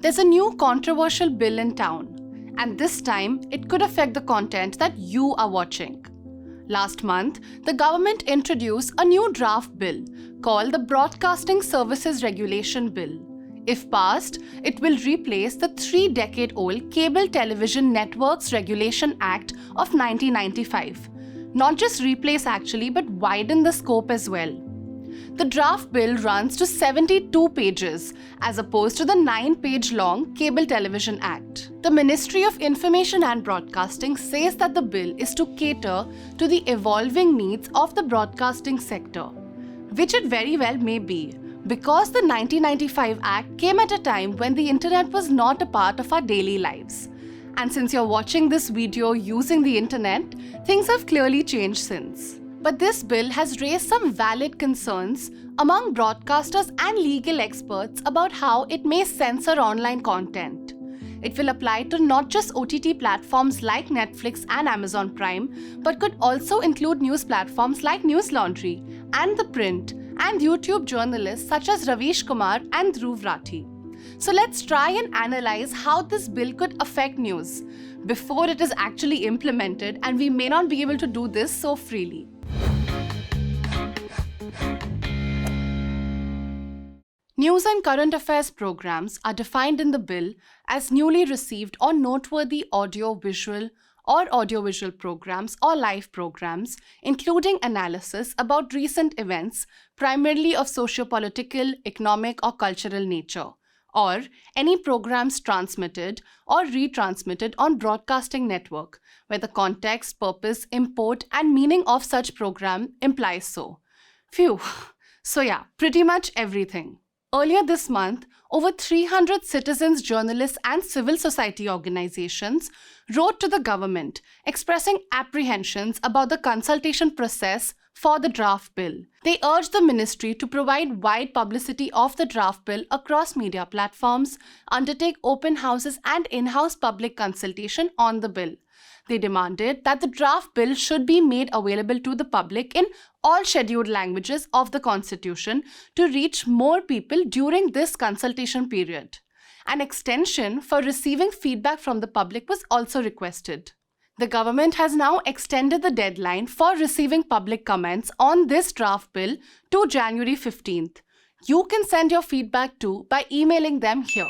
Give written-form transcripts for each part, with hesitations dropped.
There's a new controversial bill in town, and this time it could affect the content that you are watching. Last month, the government introduced a new draft bill called the Broadcasting Services Regulation Bill. If passed, it will replace the 3-decade-old Cable Television Networks Regulation Act of 1995. Not just replace actually, but widen the scope as well. The draft bill runs to 72 pages as opposed to the 9-page long Cable Television Act. The Ministry of Information and Broadcasting says that the bill is to cater to the evolving needs of the broadcasting sector, which it very well may be, because the 1995 Act came at a time when the internet was not a part of our daily lives. And since you're watching this video using the internet, things have clearly changed since. But this bill has raised some valid concerns among broadcasters and legal experts about how it may censor online content. It will apply to not just OTT platforms like Netflix and Amazon Prime, but could also include news platforms like Newslaundry and The Print and YouTube journalists such as Ravish Kumar and Dhruv Rathi. So let's try and analyze how this bill could affect news before it is actually implemented, and we may not be able to do this so freely. News and current affairs programs are defined in the bill as newly received or noteworthy audio-visual or audiovisual programs or live programs, including analysis about recent events, primarily of socio-political, economic or cultural nature, or any programs transmitted or retransmitted on broadcasting network, where the context, purpose, import and meaning of such program implies so. Phew. So yeah, pretty much everything. Earlier this month, over 300 citizens, journalists and civil society organizations wrote to the government expressing apprehensions about the consultation process for the draft bill. They urged the ministry to provide wide publicity of the draft bill across media platforms, undertake open houses and in-house public consultation on the bill. They demanded that the draft bill should be made available to the public in all scheduled languages of the Constitution to reach more people during this consultation period. An extension for receiving feedback from the public was also requested. The government has now extended the deadline for receiving public comments on this draft bill to January 15th. You can send your feedback too by emailing them here.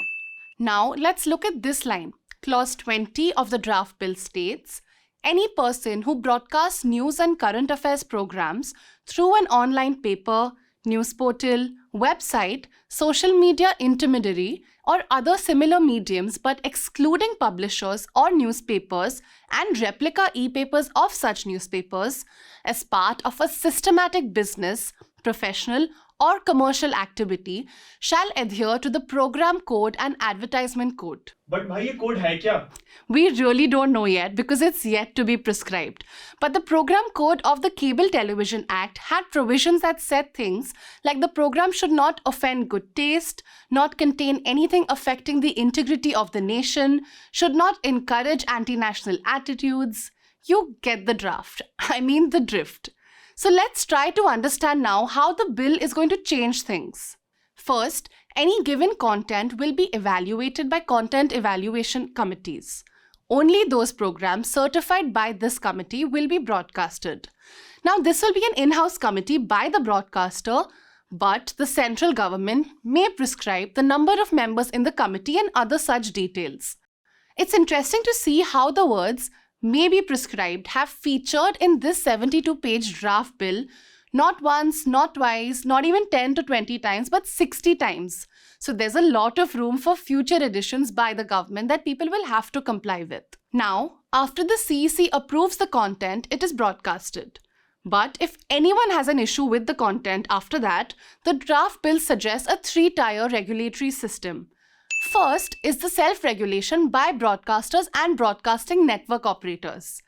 Now let's look at this line. Clause 20 of the draft bill states, any person who broadcasts news and current affairs programs through an online paper, news portal, website, social media intermediary, or other similar mediums but excluding publishers or newspapers and replica e-papers of such newspapers as part of a systematic business, professional, or commercial activity shall adhere to the program code and advertisement code. But bhai, ye code hai kya? We really don't know yet because it's yet to be prescribed. But the program code of the Cable Television Act had provisions that said things like the program should not offend good taste, not contain anything affecting the integrity of the nation, should not encourage anti-national attitudes. You get the draft. I mean the drift. So let's try to understand now how the bill is going to change things. First, any given content will be evaluated by content evaluation committees. Only those programs certified by this committee will be broadcasted. Now, this will be an in-house committee by the broadcaster, but the central government may prescribe the number of members in the committee and other such details. It's interesting to see how the words may be prescribed have featured in this 72-page draft bill not once, not twice, not even 10 to 20 times, but 60 times. So there's a lot of room for future editions by the government that people will have to comply with. Now, after the CEC approves the content, it is broadcasted. But if anyone has an issue with the content after that, the draft bill suggests a 3-tier regulatory system. First is the self-regulation by broadcasters and broadcasting network operators.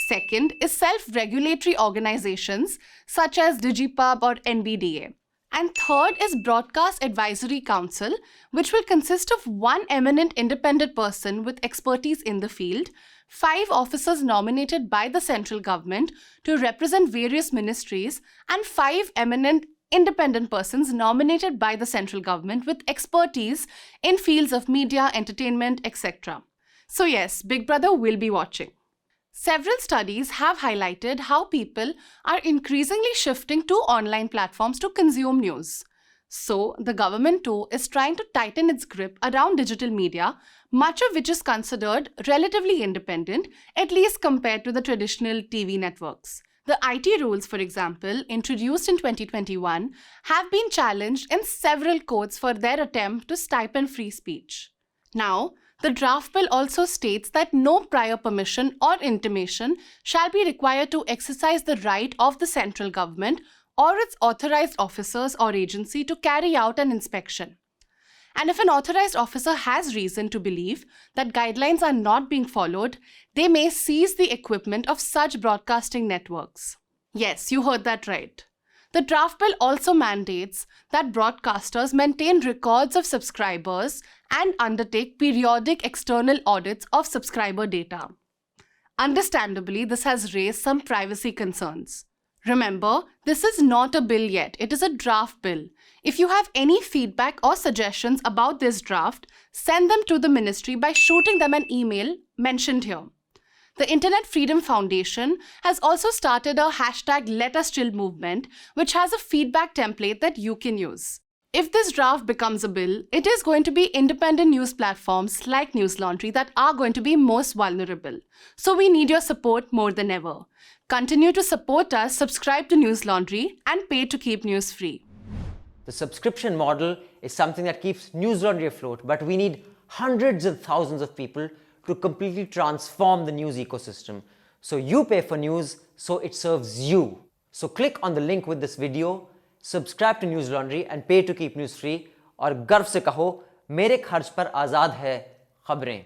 Second is self-regulatory organizations such as DigiPub or NBDA. And third is Broadcast Advisory Council, which will consist of one eminent independent person with expertise in the field, 5 officers nominated by the central government to represent various ministries, and 5 eminent independent persons nominated by the central government with expertise in fields of media, entertainment, etc. So yes, Big Brother will be watching. Several studies have highlighted how people are increasingly shifting to online platforms to consume news. So, the government too is trying to tighten its grip around digital media, much of which is considered relatively independent, at least compared to the traditional TV networks. The IT rules, for example, introduced in 2021, have been challenged in several courts for their attempt to stifle free speech. Now, the draft bill also states that no prior permission or intimation shall be required to exercise the right of the central government or its authorized officers or agency to carry out an inspection. And if an authorized officer has reason to believe that guidelines are not being followed, they may seize the equipment of such broadcasting networks. Yes, you heard that right. The draft bill also mandates that broadcasters maintain records of subscribers and undertake periodic external audits of subscriber data. Understandably, this has raised some privacy concerns. Remember, this is not a bill yet, it is a draft bill. If you have any feedback or suggestions about this draft, send them to the ministry by shooting them an email mentioned here. The Internet Freedom Foundation has also started a #LetUsChill movement, which has a feedback template that you can use. If this draft becomes a bill, it is going to be independent news platforms like Newslaundry that are going to be most vulnerable. So we need your support more than ever. Continue to support us, subscribe to Newslaundry, and pay to keep news free. The subscription model is something that keeps Newslaundry afloat, but we need hundreds of thousands of people to completely transform the news ecosystem. So you pay for news, so it serves you. So click on the link with this video, subscribe to Newslaundry and pay to keep news free, और गर्व से कहो मेरे खर्च पर आज़ाद है खबरें.